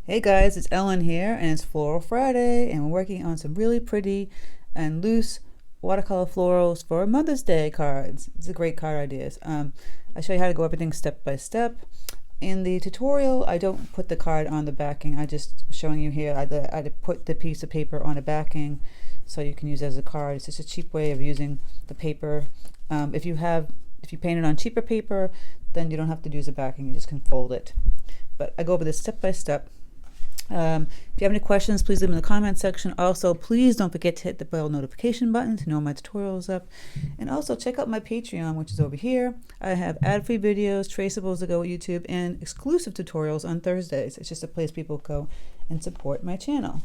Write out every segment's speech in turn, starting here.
Hey guys, it's Ellen here, and it's Floral Friday, and we're working on some really pretty and loose watercolor florals for Mother's Day cards. It's a great card ideas. I show you how to go everything step by step. In the tutorial, I don't put the card on the backing. I just showing you here. I put the piece of paper on a backing, so you can use it as a card. It's just a cheap way of using the paper. If you paint it on cheaper paper, then you don't have to use a backing. You just can fold it. But I go over this step by step. If you have any questions, please leave them in the comment section. Also, please don't forget to hit the bell notification button to know my tutorial is up. And also check out my Patreon, which is over here. I have ad-free videos, traceables that go with YouTube, and exclusive tutorials on Thursdays. It's just a place people go and support my channel.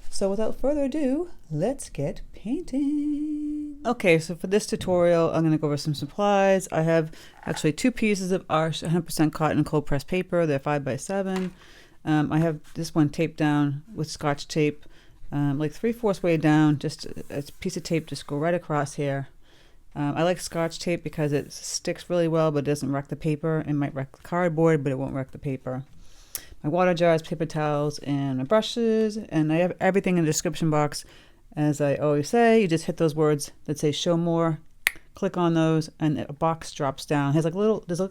So without further ado, let's get painting. Okay, so for this tutorial, I'm going to go over some supplies. I have actually two pieces of Arch 100% cotton cold pressed paper. They're 5x7. I have this one taped down with Scotch tape, like 3/4 way down, just a piece of tape just go right across here. I like Scotch tape because it sticks really well, but it doesn't wreck the paper. It might wreck the cardboard, but it won't wreck the paper. My water jars, paper towels, and my brushes, and I have everything in the description box. As I always say, you just hit those words that say show more, click on those, and a box drops down. There's like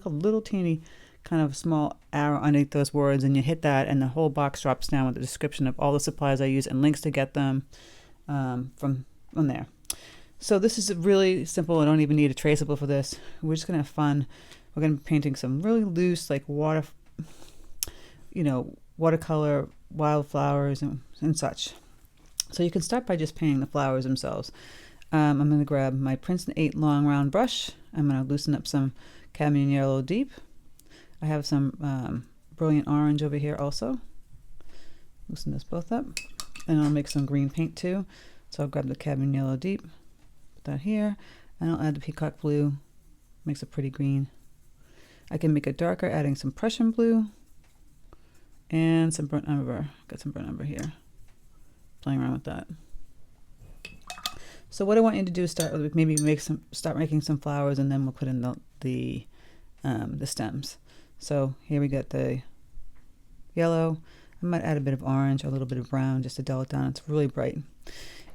a little teeny kind of small arrow underneath those words, and you hit that and the whole box drops down with the description of all the supplies I use and links to get them from there. So this is really simple. I don't even need a traceable for this. We're just gonna have fun. We're gonna be painting some really loose, like watercolor wildflowers and such. So you can start by just painting the flowers themselves. I'm gonna grab my Princeton 8 long round brush. I'm gonna loosen up some cadmium yellow deep. I have some brilliant orange over here also. Loosen this both up. And I'll make some green paint too. So I'll grab the cadmium yellow deep, put that here, and I'll add the peacock blue. Makes a pretty green. I can make it darker, adding some Prussian blue and some burnt umber. Got some burnt umber here. Playing around with that. So what I want you to do is start with maybe start making some flowers, and then we'll put in the stems. So here we got the yellow. I might add a bit of orange, a little bit of brown just to dull it down. It's really bright.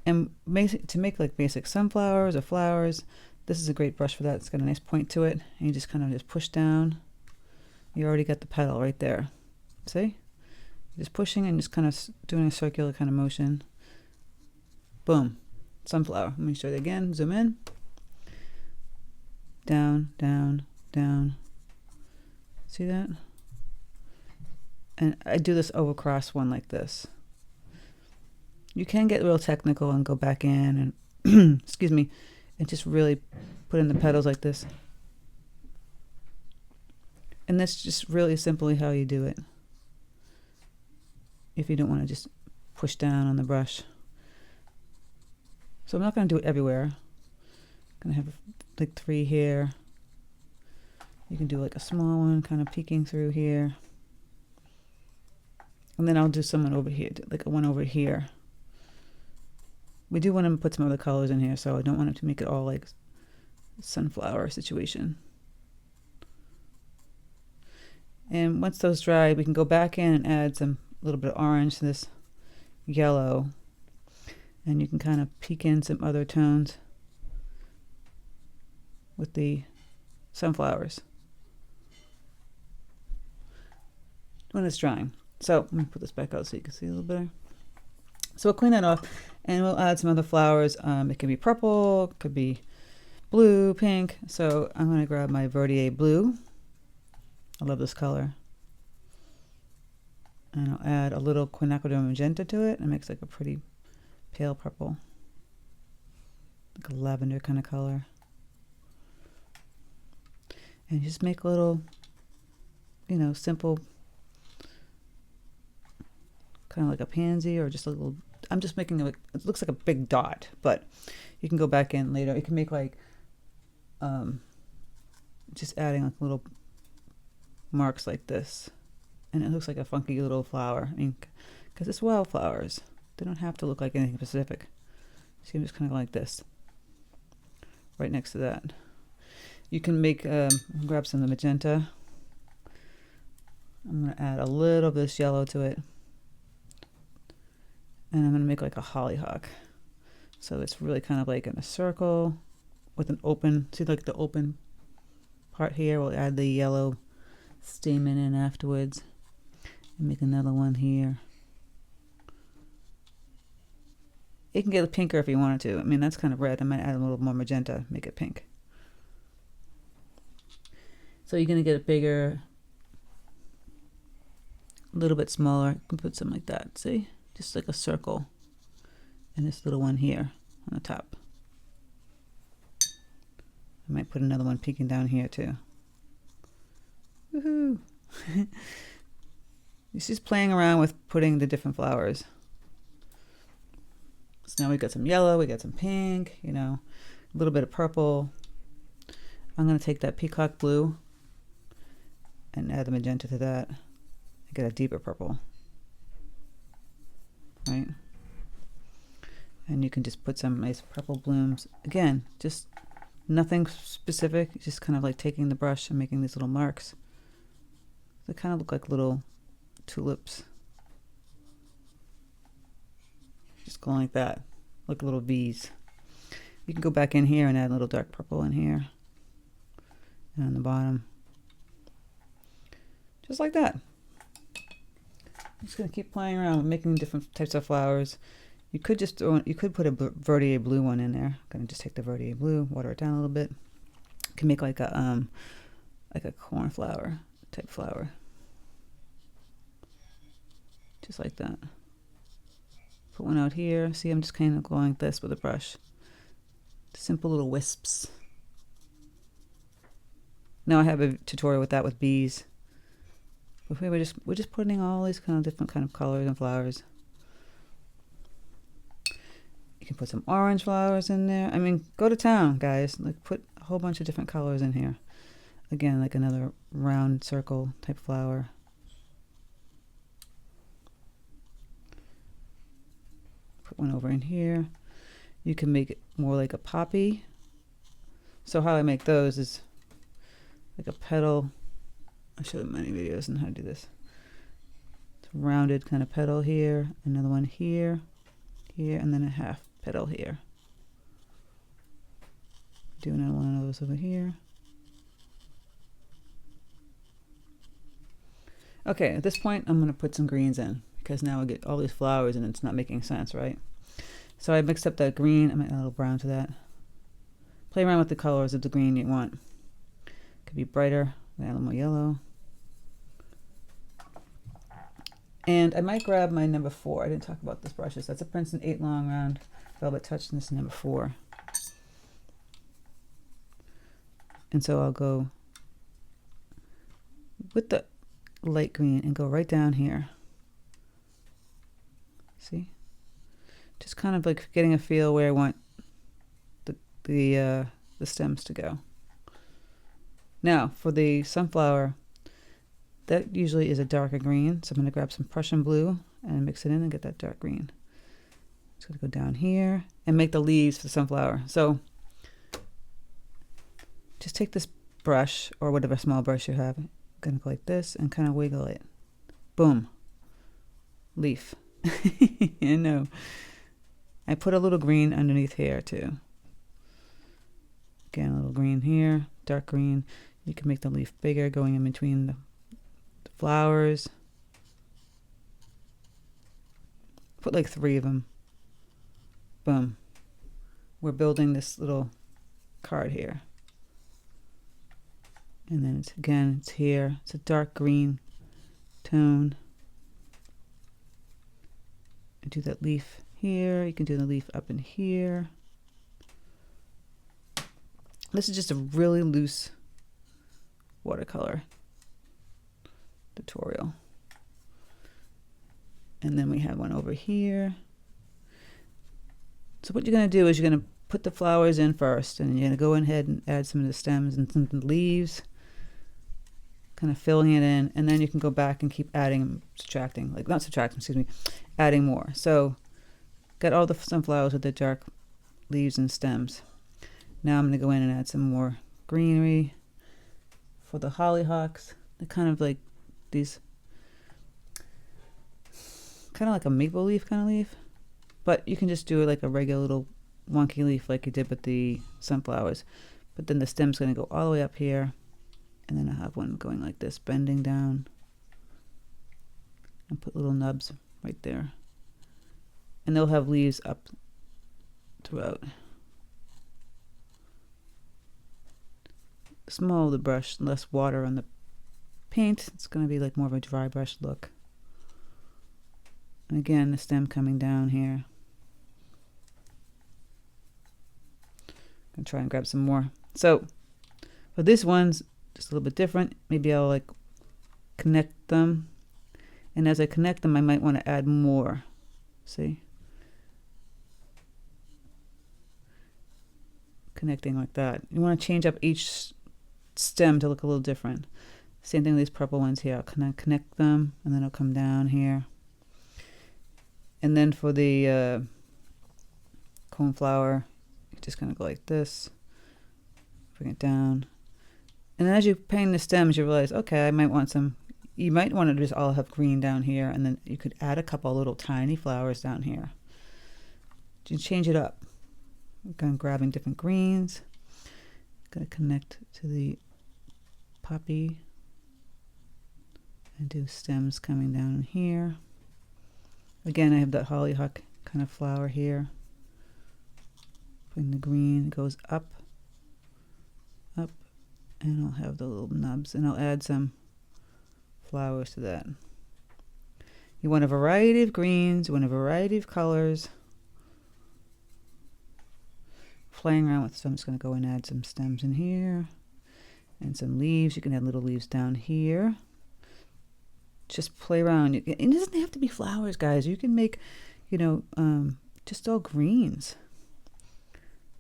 And to make like basic sunflowers or flowers, this is a great brush for that. It's got a nice point to it. And you just kind of just push down. You already got the petal right there. See? Just pushing and just kind of doing a circular kind of motion. Boom. Sunflower. Let me show you again. Zoom in. Down, down, down. See that? And I do this over cross one like this. You can get real technical and go back in and excuse me, and just really put in the petals like this. And that's just really simply how you do it. If you don't want to just push down on the brush. So I'm not going to do it everywhere. I'm going to have like 3 here. You can do like a small one kind of peeking through here. And then I'll do someone over here, like a one over here. We do want to put some other colors in here, so I don't want it to make it all like sunflower situation. And once those dry, we can go back in and add a little bit of orange to this yellow. And you can kind of peek in some other tones with the sunflowers when it's drying. So let me put this back out so you can see a little better. So we'll clean that off and we'll add some other flowers. It can be purple, it could be blue, pink. So I'm going to grab my verditer blue. I love this color. And I'll add a little quinacridone magenta to it. It makes like a pretty pale purple, like a lavender kind of color. And just make a little, simple, kind of like a pansy or just a little, I'm just making it looks like a big dot, but you can go back in later. You can make like, just adding like little marks like this. And it looks like a funky little flower. I mean, because it's wildflowers. They don't have to look like anything specific. So you can just kind of like this. Right next to that. You can make, grab some of the magenta. I'm going to add a little of this yellow to it. And I'm going to make like a hollyhock. So it's really kind of like in a circle with an open, see like the open part here. We'll add the yellow stamen in afterwards. And make another one here. You can get it pinker if you wanted to. I mean, that's kind of red. I might add a little more magenta, make it pink. So you're going to get it bigger, a little bit smaller. You can put something like that, see? Just like a circle. And this little one here on the top. I might put another one peeking down here too. Woohoo! It's just playing around with putting the different flowers. So now we got some yellow, we got some pink, you know, a little bit of purple. I'm going to take that peacock blue and add the magenta to that. Get a deeper purple. Right? And you can just put some nice purple blooms. Again, just nothing specific, just kind of like taking the brush and making these little marks. They kind of look like little tulips. Just going like that, like little V's. You can go back in here and add a little dark purple in here. And on the bottom. Just like that. I'm just going to keep playing around with making different types of flowers. You could just you could put a verditer blue one in there. I'm going to just take the verditer blue, water it down a little bit. You can make like a cornflower type flower. Just like that. Put one out here. See, I'm just kind of going like this with a brush. Simple little wisps. Now I have a tutorial with that with bees. But we're just putting all these kind of different kind of colors and flowers. You can put some orange flowers in there. I mean, go to town, guys. Like, put a whole bunch of different colors in here. Again, like another round circle type flower. Put one over in here. You can make it more like a poppy. So how I make those is like a petal. I showed many videos on how to do this. It's a rounded kind of petal here, another one here, here, and then a half petal here. Do another one of those over here. Okay, at this point, I'm going to put some greens in because now I get all these flowers and it's not making sense, right? So I mixed up that green. I might add a little brown to that. Play around with the colors of the green you want. Could be brighter. Add a little more yellow. And I might grab my number 4. I didn't talk about this brushes. That's a Princeton 8 long round velvet touch, and this is number 4. And so I'll go with the light green and go right down here. See? Just kind of like getting a feel where I want the stems to go. Now, for the sunflower, that usually is a darker green. So I'm going to grab some Prussian blue and mix it in and get that dark green. Just going to go down here and make the leaves for the sunflower. So just take this brush or whatever small brush you have. I'm going to go like this and kind of wiggle it. Boom. Leaf. I know. I put a little green underneath here too. Again, a little green here, dark green. You can make the leaf bigger going in between the flowers. Put like 3 of them. Boom. We're building this little card here. And then it's here. It's a dark green tone. And do that leaf here. You can do the leaf up in here. This is just a really loose watercolor tutorial. And then we have one over here. So what you're going to do is you're going to put the flowers in first, and you're going to go ahead and add some of the stems and some of the leaves, kind of filling it in, and then you can go back and keep adding and subtracting, like not subtracting, excuse me, adding more. So got all the sunflowers with the dark leaves and stems. Now I'm going to go in and add some more greenery for the hollyhocks. They're kind of like these, kind of like a maple leaf kind of leaf. But you can just do it like a regular little wonky leaf like you did with the sunflowers. But then the stem's going to go all the way up here. And then I have one going like this, bending down. And put little nubs right there. And they'll have leaves up throughout. Small the brush, less water on the paint. It's going to be like more of a dry brush look. And again, the stem coming down here. I'm going to try and grab some more. So for this one's just a little bit different. Maybe I'll like connect them. And as I connect them, I might want to add more. See? Connecting like that. You want to change up each stem to look a little different. Same thing with these purple ones here. I'll connect them, and then I'll come down here. And then for the coneflower, you're just going to go like this. Bring it down. And then as you paint the stems, you realize, okay, I might want some, you might want to just all have green down here, and then you could add a couple little tiny flowers down here. You change it up. I'm grabbing different greens. Going to connect to the poppy and do stems coming down here. Again, I have that hollyhock kind of flower here. Bring the green, it goes up, up, and I'll have the little nubs, and I'll add some flowers to that. You want a variety of greens, you want a variety of colors. Playing around with, so I'm just going to go and add some stems in here and some leaves. You can add little leaves down here. Just play around. It doesn't have to be flowers, guys. You can make, you know, just all greens.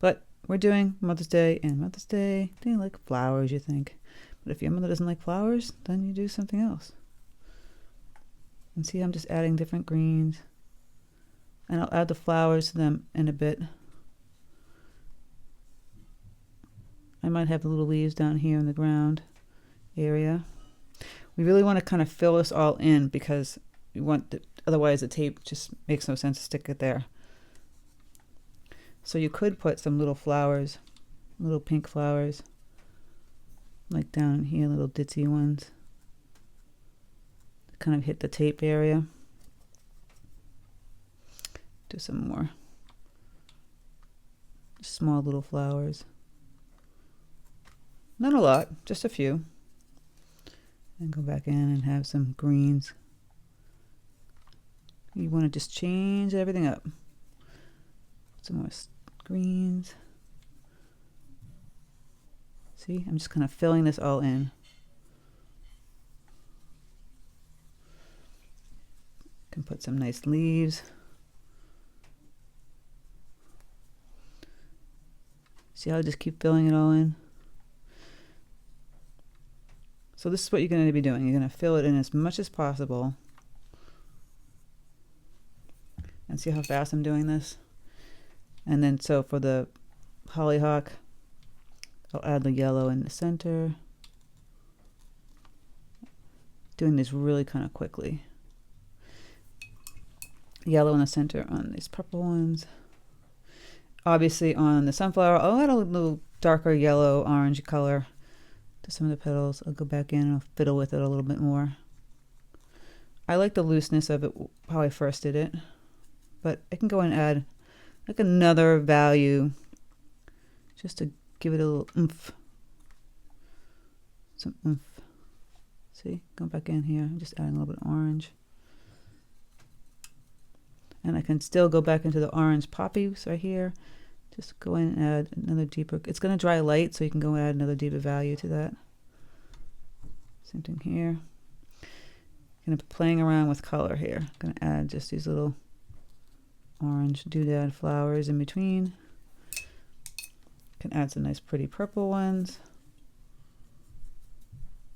But we're doing Mother's Day, and Mother's Day, they like flowers, you think. But if your mother doesn't like flowers, then you do something else. And see, I'm just adding different greens. And I'll add the flowers to them in a bit. I might have the little leaves down here in the ground area. We really want to kind of fill this all in because we want, otherwise the tape just makes no sense to stick it there. So you could put some little flowers, little pink flowers, like down here, little ditzy ones. Kind of hit the tape area. Do some more. Small little flowers. Not a lot, just a few. And go back in and have some greens. You want to just change everything up. Some more greens. See, I'm just kind of filling this all in. Can put some nice leaves. See how I just keep filling it all in? So this is what you're going to be doing. You're going to fill it in as much as possible. And see how fast I'm doing this? And then so for the hollyhock, I'll add the yellow in the center. Doing this really kind of quickly. Yellow in the center on these purple ones. Obviously on the sunflower, I'll add a little darker yellow, orange color to some of the petals. I'll go back in and I'll fiddle with it a little bit more. I like the looseness of it, how I first did it. But I can go and add like another value just to give it a little oomph. Some oomph. See, go back in here, just adding a little bit of orange. And I can still go back into the orange poppies right here. Just go in and add another deeper, it's going to dry light, so you can go and add another deeper value to that. Same thing here. Going to be playing around with color here. Going to add just these little orange doodad flowers in between. Can add some nice pretty purple ones.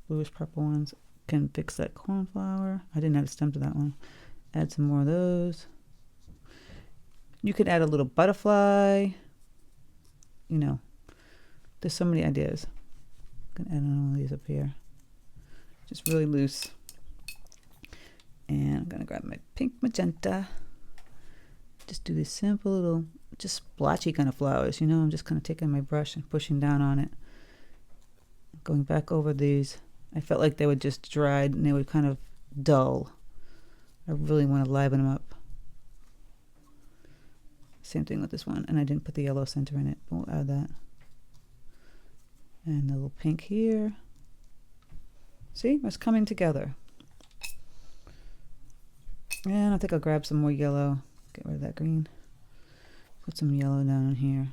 Bluish purple ones. Can fix that cornflower. I didn't have a stem to that one. Add some more of those. You could add a little butterfly. You know, there's so many ideas. I'm gonna add all these up here. Just really loose. And I'm gonna grab my pink magenta. just do these simple little, just splotchy kind of flowers, you know. I'm just kind of taking my brush and pushing down on it. Going back over these. I felt like they would just dried and they would kind of dull. I really want to liven them up. Same thing with this one. And I didn't put the yellow center in it. We'll add that. And a little pink here. See, it's coming together. And I think I'll grab some more yellow. Get rid of that green. Put some yellow down in here.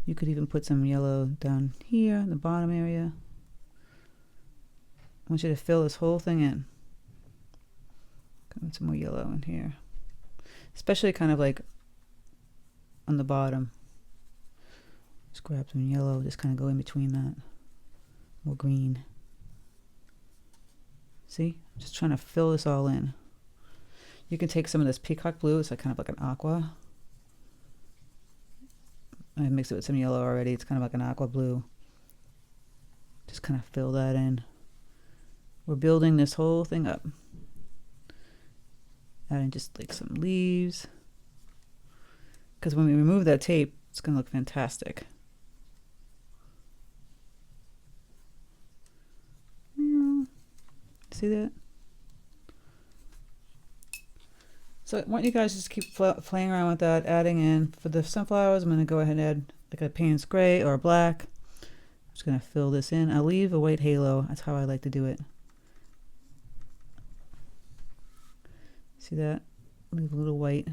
You could even put some yellow down here in the bottom area. I want you to fill this whole thing in. Put some more yellow in here. Especially kind of like on the bottom. Just grab some yellow, just kind of go in between that. More green. See? Just trying to fill this all in. You can take some of this peacock blue, it's like kind of like an aqua. I mixed it with some yellow already, it's kind of like an aqua blue. Just kind of fill that in. We're building this whole thing up. Adding just like some leaves. Because when we remove that tape, it's going to look fantastic. See that? So I want you guys to just keep playing around with that, adding in. For the sunflowers, I'm going to go ahead and add like a Payne's gray or a black. I'm just going to fill this in. I'll leave a white halo. That's how I like to do it. See that? Leave a little white.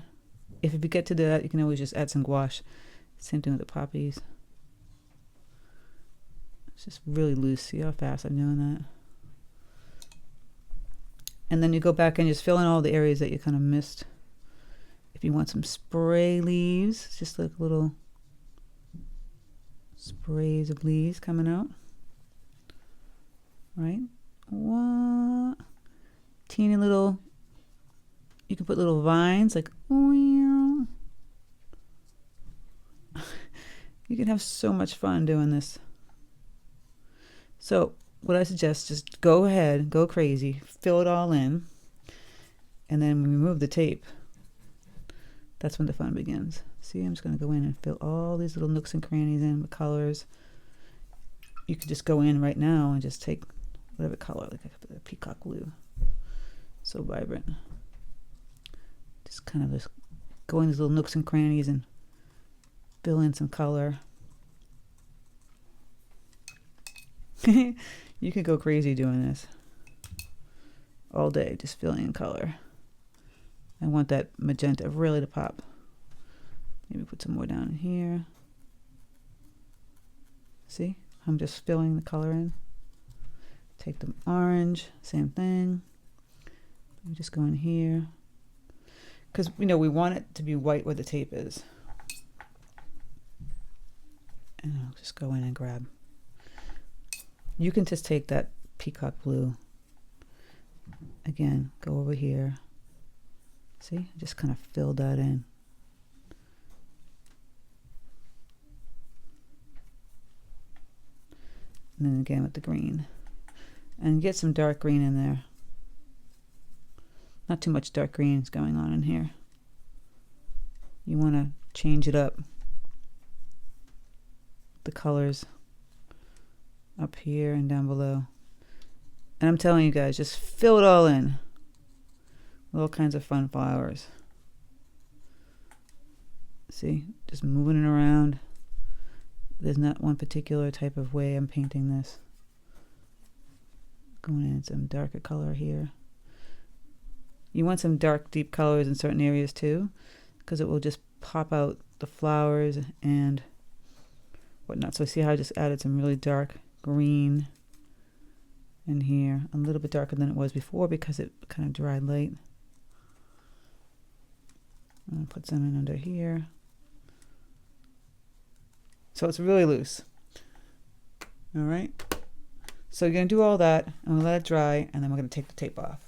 If you get to that, you can always just add some gouache. Same thing with the poppies. It's just really loose. See how fast I'm doing that? And then you go back and just fill in all the areas that you kind of missed. If you want some spray leaves, it's just like little sprays of leaves coming out. Right? What? Teeny little, you can put little vines like, you can have so much fun doing this. So what I suggest, just go ahead, go crazy, fill it all in, and then when we remove the tape, that's when the fun begins. See, I'm just going to go in and fill all these little nooks and crannies in with colors. You could just go in right now and just take whatever color, like a peacock blue. So vibrant. Just kind of just go in these little nooks and crannies and fill in some color. You could go crazy doing this all day, just filling in color. I want that magenta really to pop. Maybe put some more down in here. See, I'm just filling the color in. Take the orange, same thing. We just go in here. Because, you know, we want it to be white where the tape is. And I'll just go in and grab. You can just take that peacock blue. Again, go over here. See, just kind of fill that in. And then again with the green. And get some dark green in there. Not too much dark greens going on in here. You want to change it up. The colors up here and down below. And I'm telling you guys, just fill it all in with all kinds of fun flowers. See, just moving it around. There's not one particular type of way I'm painting this. Going in some darker color here. You want some dark, deep colors in certain areas too, because it will just pop out the flowers and whatnot. So see how I just added some really dark green in here, a little bit darker than it was before because it kind of dried late. I'm going to put some in under here. So it's really loose. All right. So you're going to do all that and we'll let it dry and then we're going to take the tape off.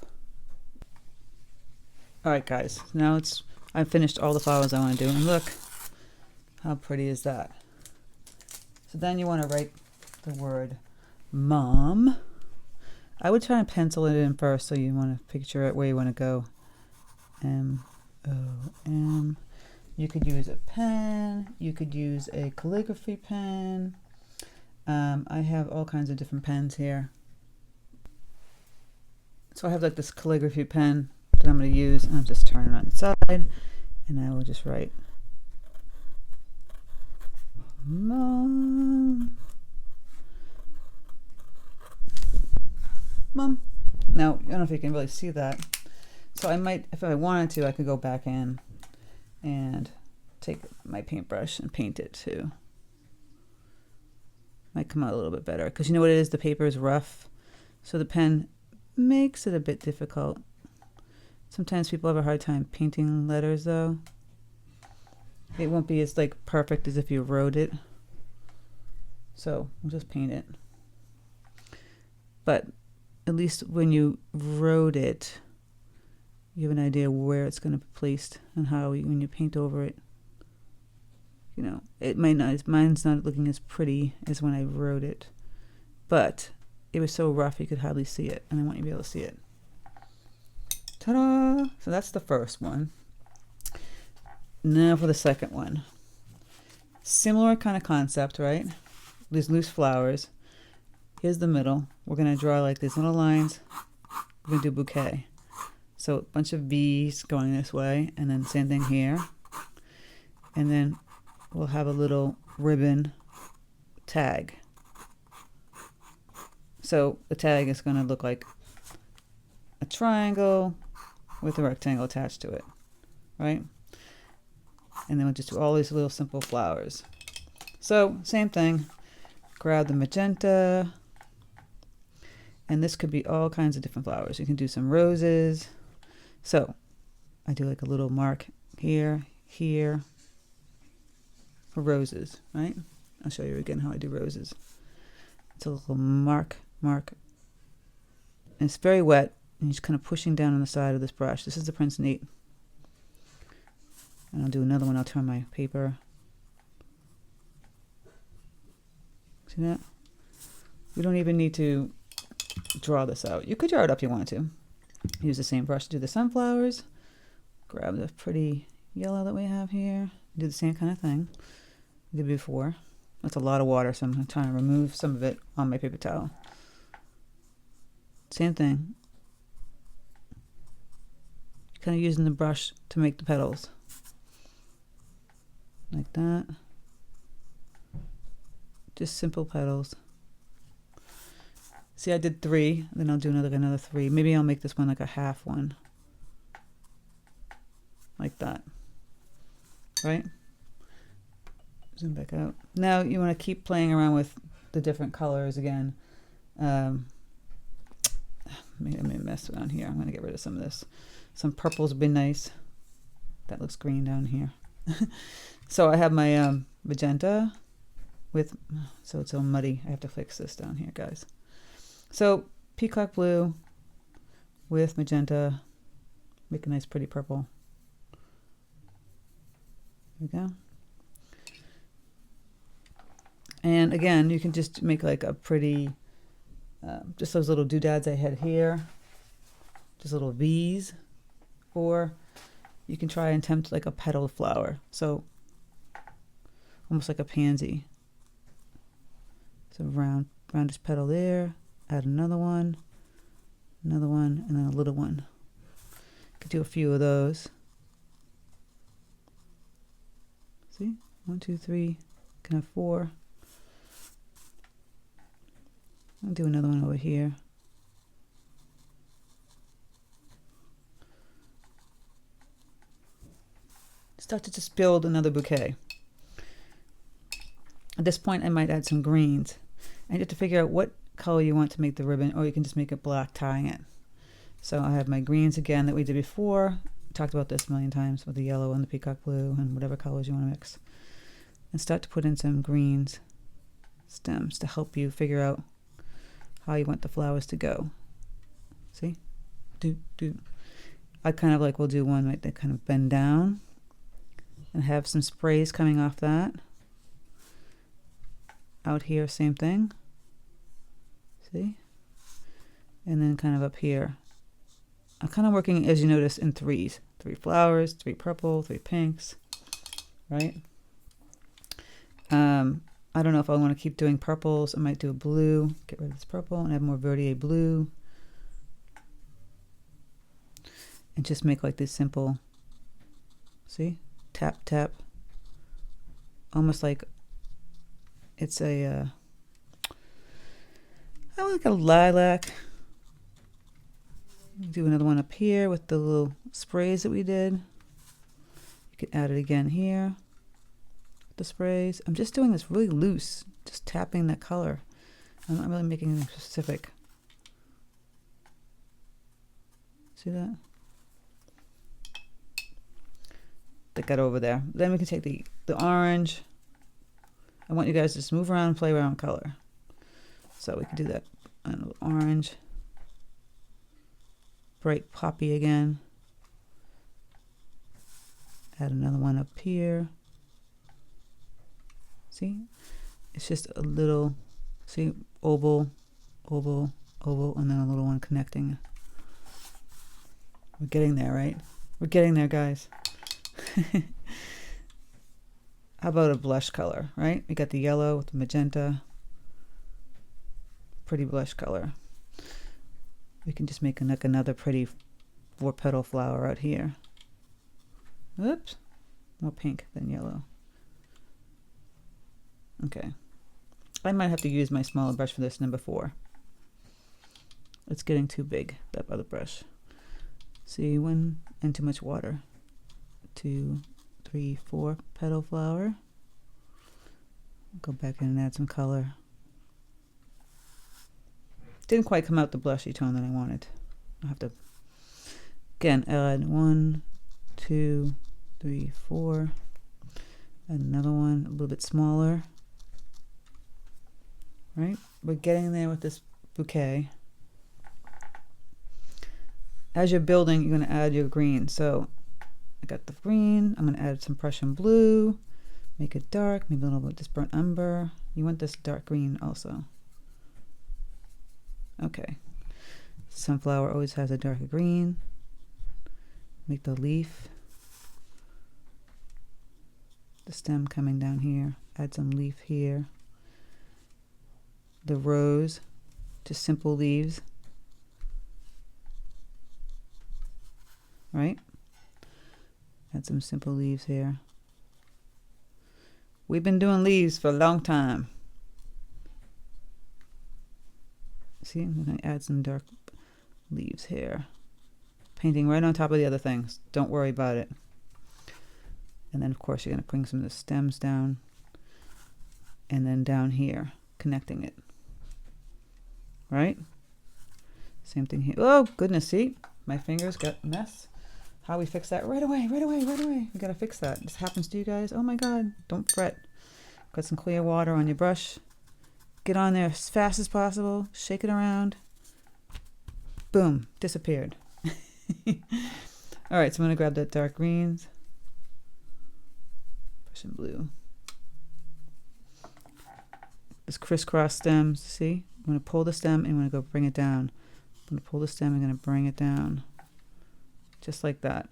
All right, guys. Now I've finished all the flowers I want to do and look how pretty is that. So then you want to write the word mom. I would try and pencil it in first so you want to picture it where you want to go. O-M. You could use a pen. You could use a calligraphy pen. I have all kinds of different pens here. So I have like this calligraphy pen that I'm going to use. I'll just turn it on its side and I will just write Mom. Mom. Now, I don't know if you can really see that. So I might, if I wanted to, I could go back in and take my paintbrush and paint it too. Might come out a little bit better because you know what it is? The paper is rough. So the pen makes it a bit difficult. Sometimes people have a hard time painting letters though. It won't be as like perfect as if you wrote it. So we'll just paint it. But at least when you wrote it, you have an idea where it's going to be placed and how when you paint over it, you know, it might not, mine's not looking as pretty as when I wrote it, but it was so rough you could hardly see it, and I want you to be able to see it. Ta-da! So that's the first one. Now for the second one. Similar kind of concept, right? These loose flowers. Here's the middle. We're going to draw like these little lines. We're going to do bouquet. So a bunch of V's going this way, and then same thing here. And then we'll have a little ribbon tag. So the tag is going to look like a triangle with a rectangle attached to it, right? And then we'll just do all these little simple flowers. So same thing. Grab the magenta. And this could be all kinds of different flowers. You can do some roses. So I do like a little mark here, here for roses, right? I'll show you again how I do roses. It's a little mark. And it's very wet. And you're just kind of pushing down on the side of this brush. This is the Princeton 8. And I'll do another one. I'll turn my paper. See that? We don't even need to draw this out. You could draw it up if you want to. Use the same brush to do the sunflowers. Grab the pretty yellow that we have here. Do the same kind of thing we did before. That's a lot of water, so I'm trying to remove some of it on my paper towel. Same thing. Kind of using the brush to make the petals. Like that. Just simple petals. See, I did 3, then I'll do another 3. Maybe I'll make this one like a half one. Like that. Right? Zoom back out. Now you want to keep playing around with the different colors again. I made a mess around here. I'm going to get rid of some of this. Some purples would be nice. That looks green down here. So I have my magenta with, so it's all muddy. I have to fix this down here, guys. So peacock blue with magenta, make a nice pretty purple. There we go. And again, you can just make like a pretty, just those little doodads I had here, just little V's, or you can try and attempt like a petal flower. So almost like a pansy. So roundish petal there. Add another one, and then a little one. Could do a few of those. See, 1, 2, 3. Can have 4. I'll do another one over here. Start to just build another bouquet. At this point, I might add some greens. And you have to figure out what color you want to make the ribbon, or you can just make it black tying it. So I have my greens again that we did before. Talked about this a million times with the yellow and the peacock blue and whatever colors you want to mix. And start to put in some greens stems to help you figure out how you want the flowers to go. See? I kind of like will do one like that kind of bend down and have some sprays coming off that. Out here, same thing. See? And then kind of up here, I'm kind of working, as you notice, in threes. 3 flowers, 3 purple, 3 pinks, right? I don't know if I want to keep doing purples. I might do a blue, get rid of this purple and add more verditer blue. And just make like this simple, see? Tap, tap. Almost like it's a, I like a lilac. Do another one up here with the little sprays that we did. You can add it again here. The sprays. I'm just doing this really loose, just tapping that color. I'm not really making anything specific. See that? Stick that over there. Then we can take the orange. I want you guys to just move around and play around with color. So we can do that. Orange. Bright poppy again. Add another one up here. See? It's just a little, see, oval, oval, oval, and then a little one connecting. We're getting there, right? We're getting there, guys. How about a blush color, right? We got the yellow with the magenta. Pretty blush color. We can just make like another pretty 4-petal flower out here. Oops. More pink than yellow. Okay. I might have to use my smaller brush for this, number 4. It's getting too big, that other brush. See, 1 and too much water. 2, 3, 4 petal flower. Go back in and add some color. Didn't quite come out the blushy tone that I wanted. I'll have to, again, add 1, 2, 3, 4. Add another one, a little bit smaller. Right? We're getting there with this bouquet. As you're building, you're going to add your green. So I got the green. I'm going to add some Prussian blue. Make it dark. Maybe a little bit this burnt umber. You want this dark green also. Okay. Sunflower always has a darker green. Make the leaf. The stem coming down here. Add some leaf here. The rose, just simple leaves. Right? Add some simple leaves here. We've been doing leaves for a long time. See, I'm going to add some dark leaves here. Painting right on top of the other things. Don't worry about it. And then, of course, you're going to bring some of the stems down. And then down here, connecting it. Right? Same thing here. Oh, goodness, see? My fingers got a mess. How we fix that? Right away, right away, right away. We got to fix that. This happens to you guys. Oh, my God. Don't fret. Got some clear water on your brush. Get on there as fast as possible. Shake it around. Boom. Disappeared. All right, so I'm going to grab that dark greens. Prussian blue. This crisscross stems, see? I'm going to pull the stem and I'm going to go bring it down. I'm going to pull the stem and I'm going to bring it down. Just like that.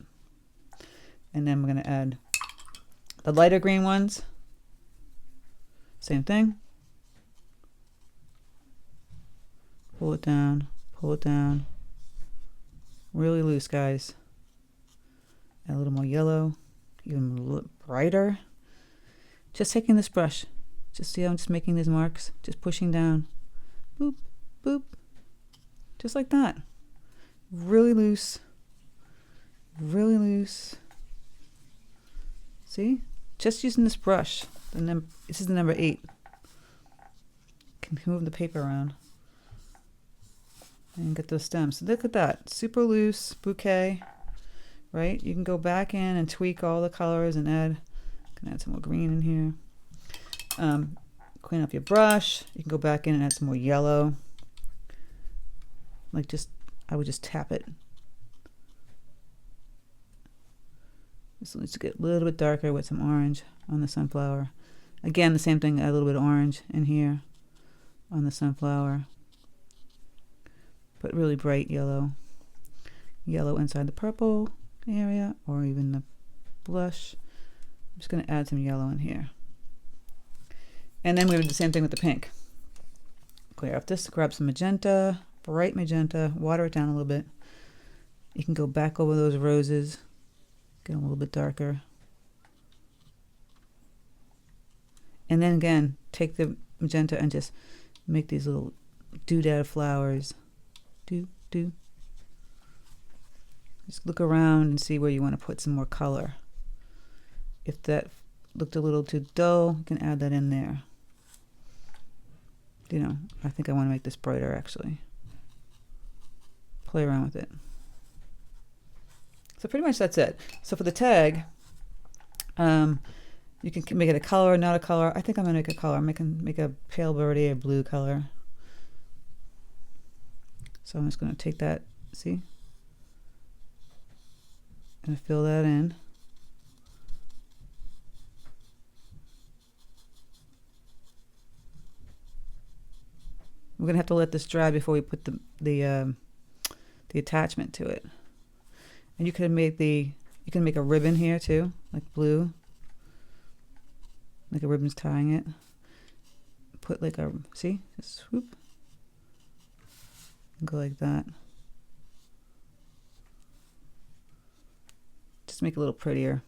And then we're going to add the lighter green ones. Same thing. Pull it down, pull it down. Really loose, guys. Add a little more yellow, even a little brighter. Just taking this brush. Just see how I'm just making these marks. Just pushing down. Boop, boop. Just like that. Really loose. Really loose. See? Just using this brush. This is the number 8. Can move the paper around. And get those stems. So look at that. Super loose bouquet. Right? You can go back in and tweak all the colors and can add some more green in here. Clean up your brush. You can go back in and add some more yellow. Like I would just tap it. This needs to get a little bit darker with some orange on the sunflower. Again, the same thing, add a little bit of orange in here on the sunflower. But really bright yellow. yellow inside the purple area, or even the blush. I'm just going to add some yellow in here. And then we're going to do the same thing with the pink. Clear up this, grab some magenta, bright magenta, water it down a little bit. You can go back over those roses, get them a little bit darker. And then again, take the magenta and just make these little doodad flowers. Do. Just look around and see where you want to put some more color. If that looked a little too dull, you can add that in there. You know, I think I want to make this brighter actually. Play around with it. So pretty much that's it. So for the tag, you can make it a color or not a color. I think I'm going to make a color. I'm going to make a pale burgundy or blue color. So I'm just going to take that, see? Going to fill that in. We're going to have to let this dry before we put the attachment to it. And you can make a ribbon here too, like blue. Like a ribbon's tying it. Put like a, see, just swoop. Go like that. Just make it a little prettier.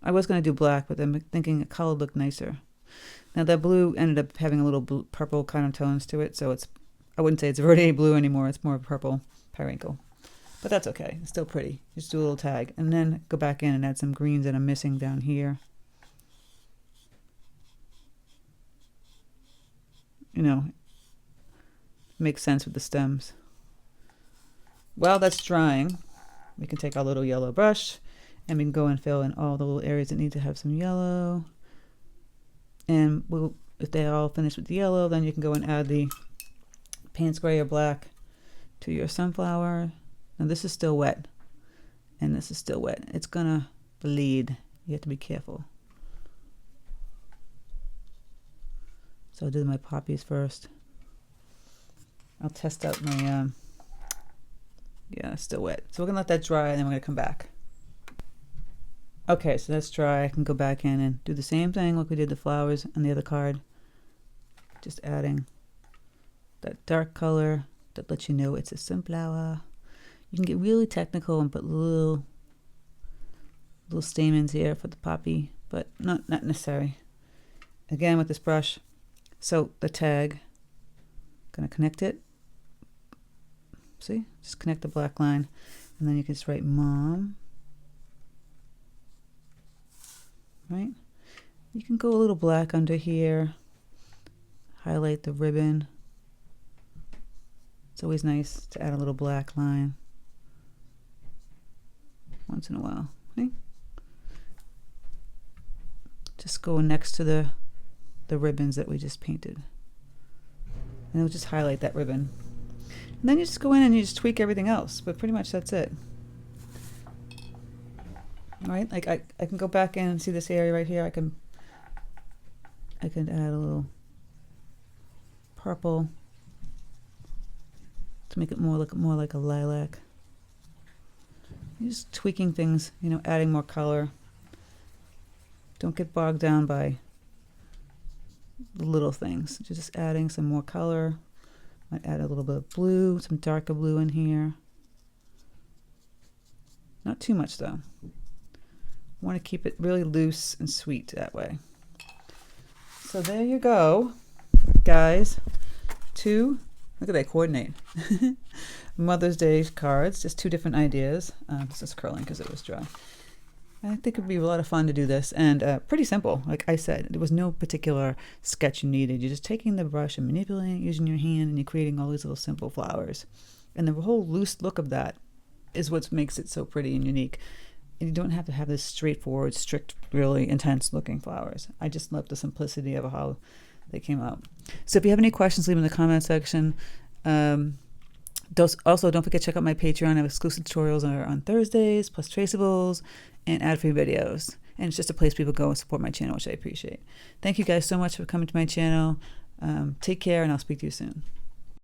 I was going to do black, but I'm thinking a color looked nicer. Now that blue ended up having a little blue, purple kind of tones to it, so it's, I wouldn't say it's verditer blue anymore. It's more purple periwinkle. But that's okay. It's still pretty. Just do a little tag. And then go back in and add some greens that I'm missing down here. You know, makes sense with the stems. While that's drying, we can take our little yellow brush and we can go and fill in all the little areas that need to have some yellow. And if they all finish with the yellow, then you can go and add the Payne's gray or black to your sunflower. Now this is still wet, and this is still wet. It's gonna bleed. You have to be careful. So I'll do my poppies first. I'll test out my, yeah, it's still wet. So we're gonna let that dry and then we're gonna come back. Okay, so that's dry. I can go back in and do the same thing like we did the flowers on the other card. Just adding that dark color that lets you know it's a sunflower. You can get really technical and put little stamens here for the poppy, but not necessary. Again with this brush. So the tag, gonna connect it. See, just connect the black line, and then you can just write mom. Right? You can go a little black under here. Highlight the ribbon. It's always nice to add a little black line once in a while. Okay? Just go next to the ribbons that we just painted. And we'll just highlight that ribbon. And then you just go in and you just tweak everything else, but pretty much that's it. Right? Like I can go back in and see this area right here. I can add a little purple to make it more like a lilac. You're just tweaking things, you know, adding more color. Don't get bogged down by the little things. Just adding some more color. Might add a little bit of blue, some darker blue in here. Not too much though. I want to keep it really loose and sweet that way. So there you go, guys. Look at that, coordinate. Mother's Day cards, just 2 different ideas. This is curling because it was dry. I think it would be a lot of fun to do this, and pretty simple. Like I said, there was no particular sketch you needed. You're just taking the brush and manipulating it using your hand, and you're creating all these little simple flowers. And the whole loose look of that is what makes it so pretty and unique. And you don't have to have this straightforward, strict, really intense looking flowers. I just love the simplicity of how they came out. So if you have any questions, leave them in the comment section. Also, don't forget to check out my Patreon. I have exclusive tutorials on Thursdays, plus traceables, and ad-free videos. And it's just a place people go and support my channel, which I appreciate. Thank you guys so much for coming to my channel. Take care, and I'll speak to you soon.